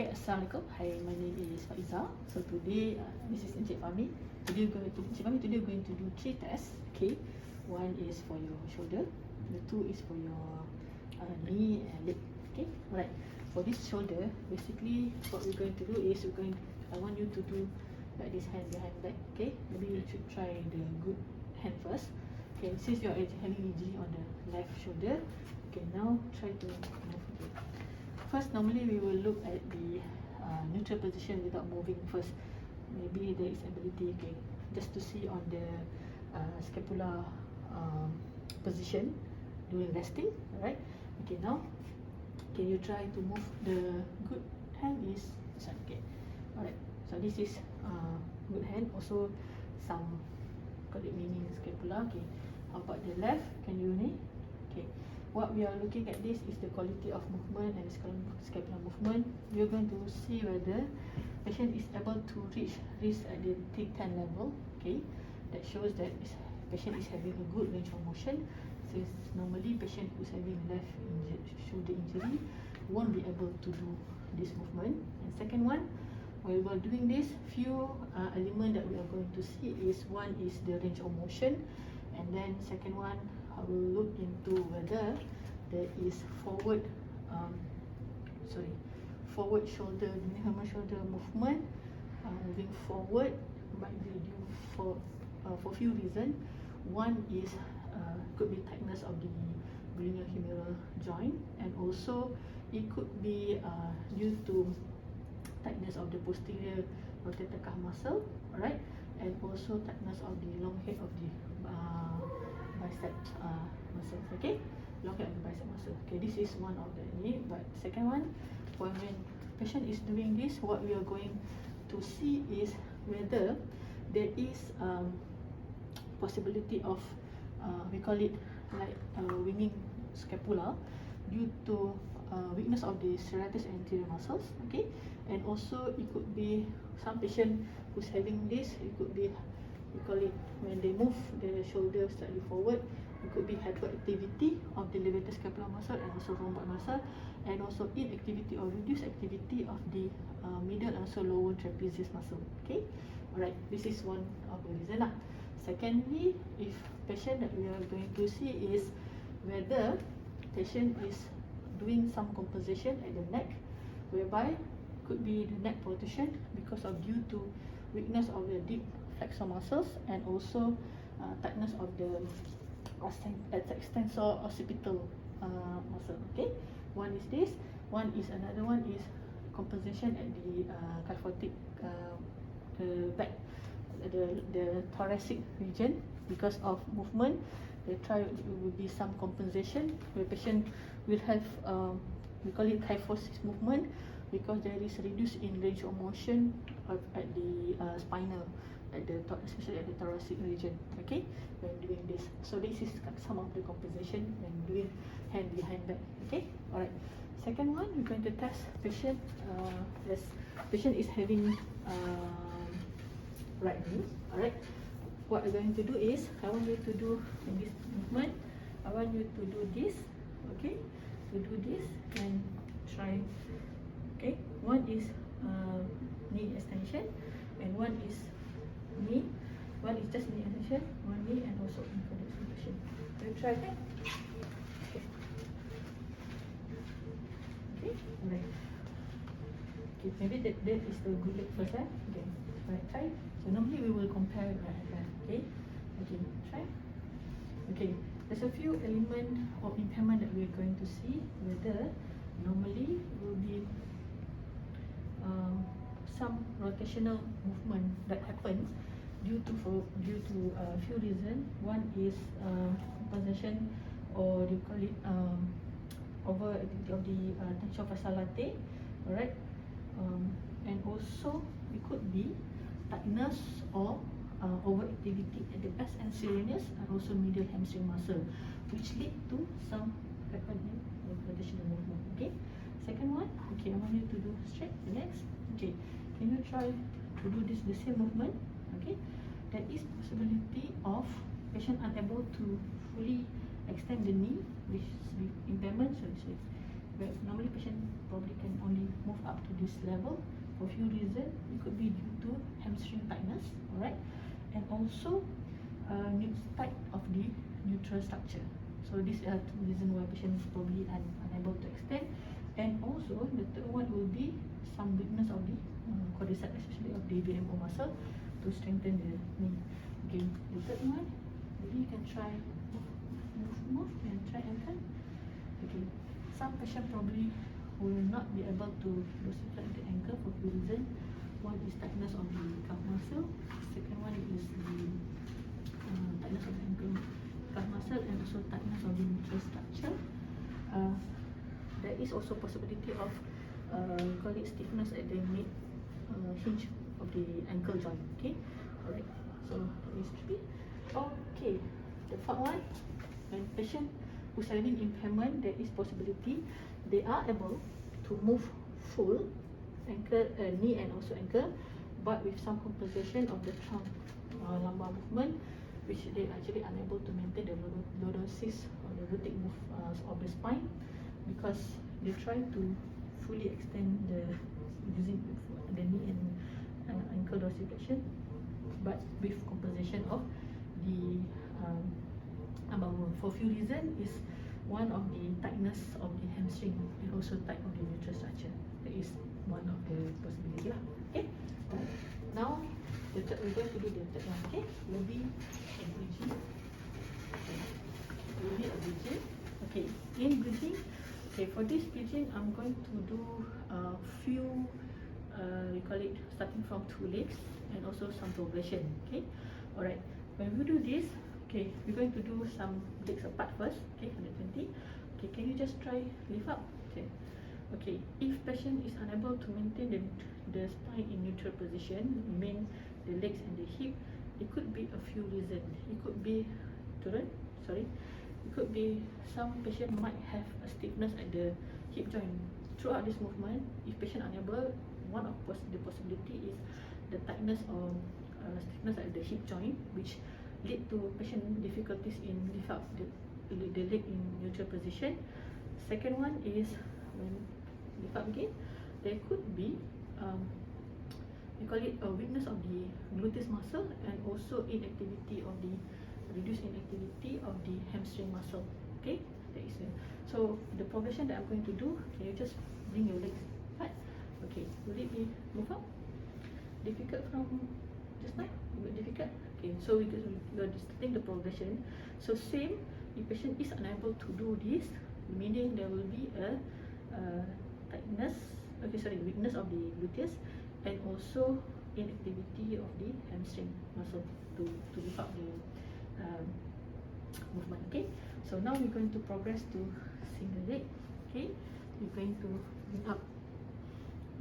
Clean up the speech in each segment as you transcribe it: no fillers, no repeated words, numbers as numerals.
Okay, Assalamualaikum. Hi, my name is Faiza. So today, this is Encik Fahmi. Today we're going to do 3 tests. Okay, one is for your shoulder, the two is for your knee and leg. Okay, alright. For this shoulder, basically what we're going to do is I want you to do like this, hand behind back. Okay, maybe you should try the good hand first. Okay, since you're having injury on the left shoulder, okay, now try to move it. First, normally we will look at the neutral position without moving first. Maybe there is ability, okay, just to see on the scapular position during resting. Alright. Okay, now can you try to move the good hand is this one. Okay. Alright. So this is good hand. Also some call it mini scapula. Okay. How about the left? Can you ni? Okay. What we are looking at this is the quality of movement and scapular movement. We are going to see whether patient is able to reach wrist at the T10 level. Okay, that shows that patient is having a good range of motion. Since normally patient who's having left shoulder injury won't be able to do this movement. And second one, while we are doing this, few element that we are going to see is one is the range of motion, and then second one, I will look into whether there is forward shoulder, shoulder movement. Moving forward might be due for few reasons. One is could be tightness of the glenohumeral joint, and also it could be due to tightness of the posterior rotator cuff muscle, alright, and also tightness of the long head of the bicep muscle. Okay, long head of the bicep muscle. Okay, this is one of the knee. But second one, when patient is doing this, what we are going to see is whether there is possibility of we call it like winging scapula due to weakness of the serratus anterior muscles. Okay, and also it could be some patient who's having this, it could be, we call it, when they move the shoulder slightly forward, it could be hyperactivity of the levator scapular muscle and also rhomboid muscle, and also inactivity or reduced activity of the middle and also lower trapezius muscle. Okay, alright, this is one of the reason lah. Secondly, if patient that we are going to see is whether patient is doing some compensation at the neck, whereby could be the neck protrusion because of due to weakness of the deep flexor muscles, and also tightness of the extensor occipital muscle. Okay, one is this, another one is compensation at the kyphotic, the back, the thoracic region because of movement. They try, it will be some compensation where patient will have we call it kyphosis movement because there is reduced in range of motion at the spinal, especially at the thoracic region. Okay, when doing this. So this is some of the compensation when doing hand behind back. Okay, alright. Second one, we're going to test patient. Yes, patient is having right knee. Alright. What we're going to do is, I want you to do in this movement. I want you to do this. Okay, to do this and try. Okay, one is knee extension, and one is knee. One is just knee extension, one knee, and also infrared extension. You try that. Okay. Okay. Alright. Okay. Maybe that is the good leg first. Okay. Alright. Try. So normally we will compare right and left. Okay. Okay. Try. Okay. There's a few element of impairment that we're going to see whether normally will be some rotational movement that happens due to few reasons. One is compensation, or you call it over of the tension fascia latae. Alright, and also it could be tightness or overactivity at the S anserioris and also medial hamstring muscle, which lead to some happening of rotational movement. Okay. Second one, okay, I want you to do straight, relax. Okay, can you try to do this the same movement? Okay, there is possibility of patient unable to fully extend the knee, which is impairment. So but normally patient probably can only move up to this level for few reasons. It could be due to hamstring tightness, alright, and also tight of the neutral structure. So these are two reasons why patient is probably unable to extend. And also the third one will be some weakness of the quadriceps, especially of the VMO muscle, to strengthen the knee. Okay, the third one, maybe you can try move and try ankle. Okay, some patient probably will not be able to dorsiflex the ankle for two reasons. One is tightness of the calf muscle. Second one is the tightness of the ankle calf muscle, and also tightness of the neutral structure. There is also possibility of call it stiffness at the mid hinge of the ankle joint. Okay, alright. So that is 3. Okay, the fourth one, when patient who's having impairment, there is possibility they are able to move full ankle, knee and also ankle, but with some compensation of the trunk lumbar movement, which they actually unable to maintain the lordosis or the rotic move of the spine, because they try to fully extend the using the knee and ankle dorsiflexion, but with compensation of the lumbar movement. For few reasons, is one of the tightness of the hamstring and also tight of the neutral structure. That is one of the possibility lah. Okay. Now we're going to do the third one. Okay, will be a bridging. Will be a bridging. Okay, in bridging. Okay, for this bridging, I'm going to do a few. We call it starting from 2 legs and also some progression. Okay, alright. When we do this, okay, we're going to do some legs apart first. Okay, 120. Okay, can you just try lift up? Okay. Okay, if patient is unable to maintain the spine in neutral position, mean the legs and the hip, it could be a few reasons. It could be it could be some patient might have a stiffness at the hip joint throughout this movement. If patient unable, one of the possibility is the tightness or stiffness at the hip joint, which lead to patient difficulties in lift up the leg in neutral position. Second one is when lift up again, there could be we call it a weakness of the gluteus muscle and also inactivity of the reduced inactivity of the hamstring muscle. Okay, that is it. So the progression that I'm going to do, can you just bring your legs apart? Okay, will it be move up? Difficult from just now? Difficult? Okay, so we are starting the progression. So same, if patient is unable to do this, meaning there will be a weakness of the gluteus and also inactivity of the hamstring muscle to lift up the movement. Okay, so now we're going to progress to single leg. Okay, we're going to bring up.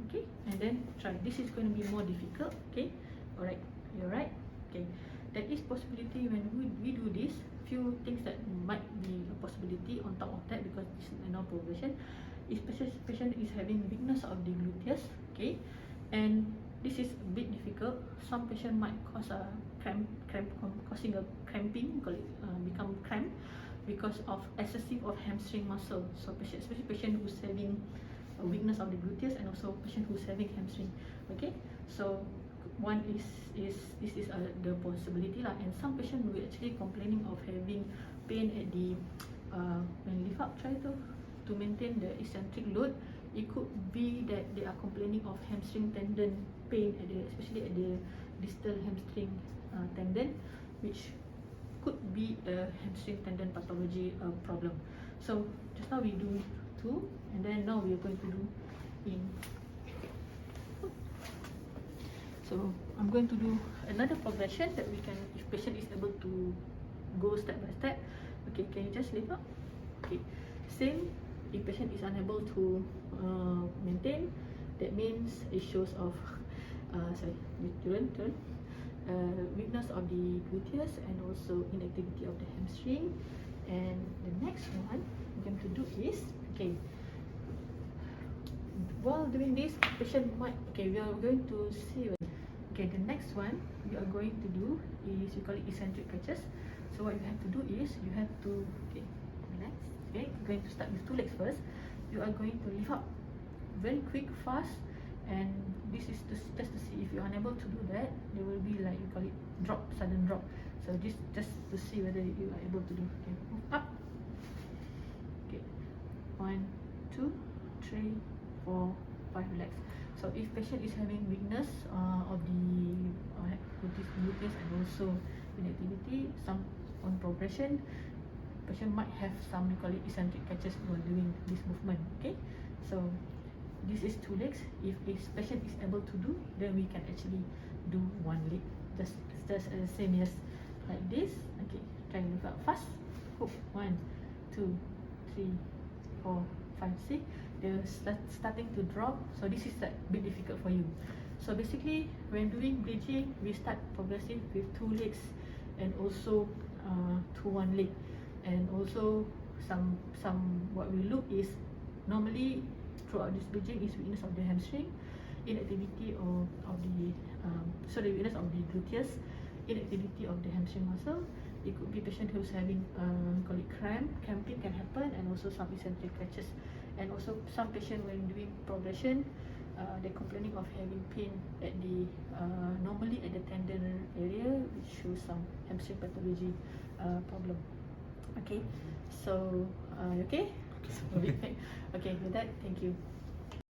Okay, and then try. This is going to be more difficult. Okay, alright, you're right. Okay, there is possibility when we do this. Few things that might be a possibility on top of that, because this is now progression. If patient is having weakness of the gluteus, okay, and this is a bit difficult. Some patient might cause a causing a cramping, call it become cramp because of excessive of hamstring muscle. So especially patient who's having a weakness of the gluteus and also patient who's having hamstring. Okay, so one is this is the possibility lah. And some patient will actually complaining of having pain at the when lift up, try to maintain the eccentric load. It could be that they are complaining of hamstring tendon pain at especially at the distal hamstring tendon, which could be a hamstring tendon pathology problem. So just now we do 2, and then now we are going to do in. So I'm going to do another progression that we can, if patient is able to go step by step. Okay, can you just lift up? Okay, same. If patient is unable to maintain, that means it shows of weakness of the gluteus and also inactivity of the hamstring. And the next one I'm going to do is, okay, while doing this, patient might, okay, we are going to see. Okay, the next one we are going to do is, we call it eccentric crutches. So what you have to do is, you have to, okay, relax. Okay, we're going to start with 2 legs first. you are going to lift up very quick, fast, and this is just to see if you're unable to do that, there will be like, we call it drop, sudden drop. So this just to see whether you are able to do. Okay, move up. Okay, 1, 2, 3, 4, 5, relax. So if patient is having weakness of the gluteus and also inactivity, some on progression, patient might have some, we call it eccentric catches while doing this movement. Okay, so this is 2 legs. If patient is able to do, then we can actually do 1 leg, just same as like this. Okay, try to lift up fast. Hook, 1, 2, 3, 4, 5, 6. They're starting to drop, so this is like a bit difficult for you. So basically, when doing bridging, we start progressive with 2 legs and also to 1 leg, and also some what we look is normally throughout this bridging is weakness of the hamstring, inactivity of the weakness of the gluteus, inactivity of the hamstring muscle. It could be patient who's having call it cramping can happen, and also some eccentric catches. And also some patient when doing progression, they're complaining of having pain at the normally at the tendon area, which shows some hamstring pathology problem. Okay, so okay. Okay. Okay, with that, thank you.